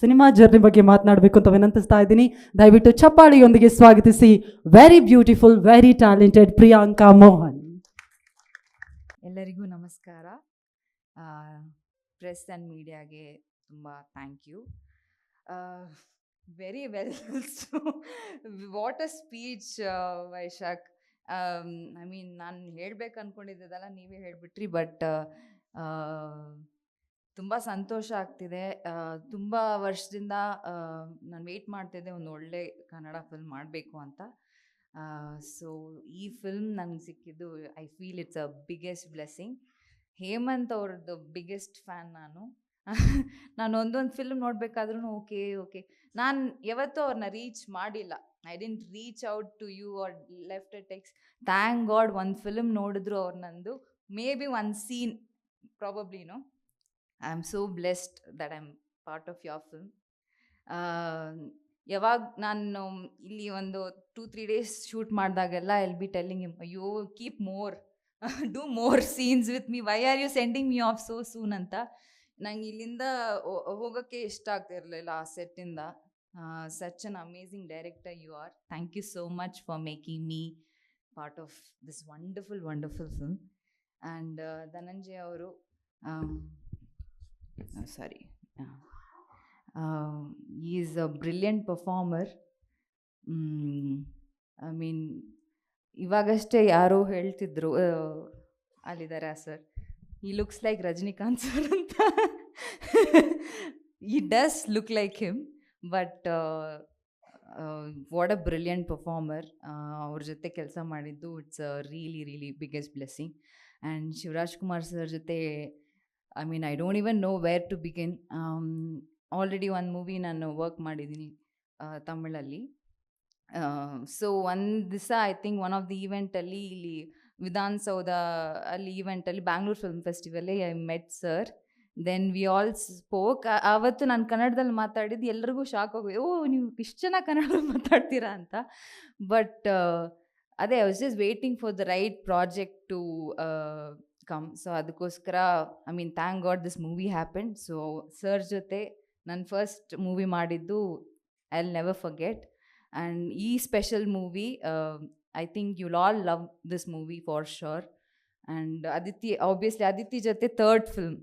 Cinema journey ಬಗ್ಗೆ ಮಾತನಾಡಬೇಕು ಅಂತ ವಿನಂತಿಸ್ತಾ ಇದ್ದೀನಿ. ದಯವಿಟ್ಟು ಚಪ್ಪಾಳಿಯೊಂದಿಗೆ ಸ್ವಾಗತಿಸಿ very beautiful, very talented Priyanka Mohan. ಎಲ್ಲರಿಗೂ ನಮಸ್ಕಾರ. ಪ್ರೆಸ್ ಆ್ಯಂಡ್ ಮೀಡಿಯಾಗೆ ತುಂಬ thank you. Very well. What a speech Vaishakh. I mean ನಾನು ಹೇಳ್ಬೇಕು ಅಂದ್ಕೊಂಡಿದ್ದೆಲ್ಲ ನೀವೇ ಹೇಳಿಬಿಟ್ರಿ. ಬಟ್ ತುಂಬ ಸಂತೋಷ ಆಗ್ತಿದೆ. ತುಂಬ ವರ್ಷದಿಂದ ನಾನು ವೆಯ್ಟ್ ಮಾಡ್ತಿದ್ದೆ ಒಂದು ಒಳ್ಳೆ ಕನ್ನಡ ಫಿಲ್ಮ್ ಮಾಡಬೇಕು ಅಂತ. ಸೊ ಈ ಫಿಲ್ಮ್ ನಂಗೆ ಸಿಕ್ಕಿದ್ದು, I feel it's a biggest blessing. Hemanth ಅವ್ರದ್ದು ಬಿಗ್ಗೆಸ್ಟ್ ಫ್ಯಾನ್ ನಾನು. ನಾನು ಒಂದೊಂದು ಫಿಲ್ಮ್ ನೋಡಬೇಕಾದ್ರೂ ಓಕೆ ನಾನು ಯಾವತ್ತೂ ಅವ್ರನ್ನ ರೀಚ್ ಮಾಡಿಲ್ಲ. I didn't reach out to you or left a text. Thank god ಒಂದು ಫಿಲ್ಮ್ ನೋಡಿದ್ರು ಅವ್ರು ನಂದು. ಮೇ ಬಿ ಒಂದು ಸೀನ್ ಪ್ರಾಬಬ್ಲಿನೋ. I am so blessed that I am part of your film. ಯಾವಾಗ ನಾನು ಇಲ್ಲಿ ಒಂದು 2-3 days ಶೂಟ್ ಮಾಡಿದಾಗೆಲ್ಲ I will be telling him, ಅಯ್ಯೋ keep more, do more scenes with me, why are you sending me off so soon ಅಂತ. ನಂಗೆ ಇಲ್ಲಿಂದ ಹೋಗೋಕ್ಕೆ ಇಷ್ಟ ಆಗ್ತಿರಲಿಲ್ಲ ಆ ಸೆಟ್ಟಿಂದ. Such an amazing director you are. Thank you so much for making me part of this wonderful film. And Dhananjay ಅವರು, sorry, he is a brilliant performer. I mean ಇವಾಗಷ್ಟೇ ಯಾರೋ ಹೇಳ್ತಿದ್ರು, ಅಲ್ಲಿದ್ದಾರೆ sir, he looks like Rajinikanth sir ಅಂತ. he does look like him, but what a brilliant performer. ಅವ್ರ ಜೊತೆ ಕೆಲಸ ಮಾಡಿದ್ದು it's a really biggest blessing. And Shivaraj Kumar sir ಜೊತೆ, I mean I don't even know where to begin. Already ಒಂದು movie ನಾನು work ಮಾಡಿದ್ದೀನಿ ತಮಿಳಲ್ಲಿ. ಸೊ ಒಂದು ದಿವಸ I think one of the ಈವೆಂಟಲ್ಲಿ, ಇಲ್ಲಿ ವಿಧಾನಸೌಧ ಅಲ್ಲಿ ಈವೆಂಟಲ್ಲಿ, ಬ್ಯಾಂಗ್ಳೂರ್ ಫಿಲ್ಮ್ ಫೆಸ್ಟಿವಲ್ಲಿ I met sir. Then we all spoke. ಆವತ್ತು ನಾನು ಕನ್ನಡದಲ್ಲಿ ಮಾತಾಡಿದ್ದು ಎಲ್ರಿಗೂ ಶಾಕ್ ಆಗೋದು, ಓ ನೀವು ಇಷ್ಟು ಚೆನ್ನಾಗಿ ಕನ್ನಡದಲ್ಲಿ ಮಾತಾಡ್ತೀರಾ ಅಂತ. ಬಟ್ ಅದೇ I was just waiting for the right project to come. So ಅದಕ್ಕೋಸ್ಕರ, I mean thank god this movie happened. So sir ಜೊತೆ ನನ್ನ ಫಸ್ಟ್ ಮೂವಿ ಮಾಡಿದ್ದು I will never forget. And ಈ special movie, I think you will all love this movie for sure. And Aditi, obviously Aditi ಜೊತೆ third film.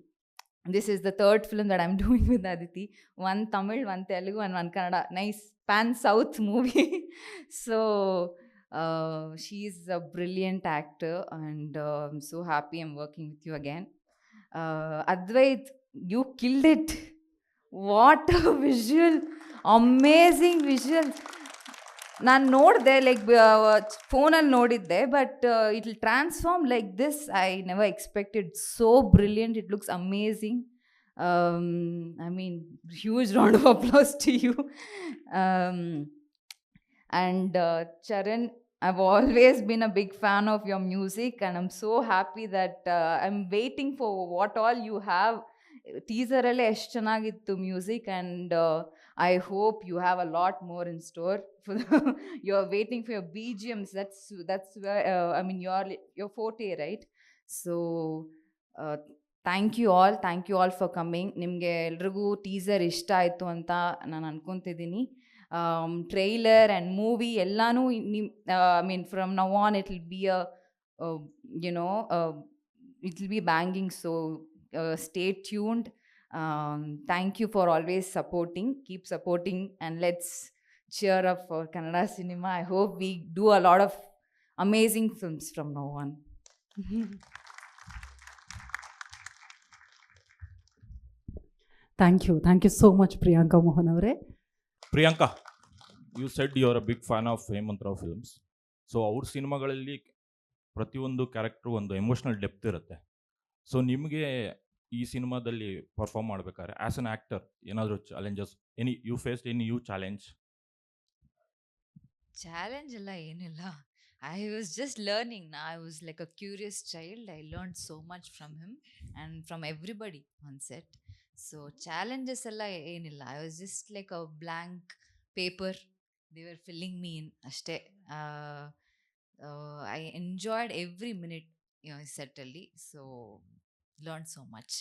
This is the third film that I am doing with Aditi. ಒಂದು ತಮಿಳ್, ಒಂದು Telugu and ಒಂದು Kannada. Nice PAN south movie. So she is a brilliant actor, and I'm so happy I'm working with you again. Advait, you killed it. What a visual, amazing visual. ನಾನು ನೋಡಿದೆ, like ಫೋನಲ್ಲಿ ನೋಡಿದ್ದೆ, but it will transform like this I never expected. So brilliant, it looks amazing. I mean huge round of applause to you. And Charan, I've always been a big fan of your music, and I'm so happy that I'm waiting for what all you have. Teaser alle ಎಷ್ಟು ಚೆನ್ನಾಗಿತ್ತು music, and I hope you have a lot more in store. You're waiting for your BGMs. That's where, I mean, your forte, right? So thank you all for coming. ನಿಮಗೆ ಎಲ್ರಿಗೂ teaser ಇಷ್ಟ ಆಯಿತು ಅಂತ ನಾನು ಅನ್ಕೊತಿದ್ದೀನಿ. Trailer and movie ಎಲ್ಲನೂ I mean from now on it will be it will be banging. So stay tuned. Thank you for always supporting. Keep supporting and let's cheer up for Kannada cinema. I hope we do a lot of amazing films from now on. Thank you so much, Priyanka Mohan avare. Priyanka, you said you are a big fan of Hemant Rao films. So ಅವ್ರ ಸಿನಿಮಾಗಳಲ್ಲಿ ಪ್ರತಿಯೊಂದು character ಒಂದು emotional depth ಇರುತ್ತೆ. So ನಿಮಗೆ ಈ ಸಿನಿಮಾದಲ್ಲಿ perform ಮಾಡ್ಬೇಕಾದ್ರೆ as an actor ಏನಾದರೂ challenges, you faced any new challenge? Challenge ಎಲ್ಲ ಏನಿಲ್ಲ. I was just learning. I was like a curious child. I learn so much from him and from everybody on set. So challenges ಎಲ್ಲ ಏನಿಲ್ಲ. I was just like a blank paper. They were filling me in ಅಷ್ಟೇ. I enjoyed every minute ಸೆಟ್ಟಲ್ಲಿ. So learn so much.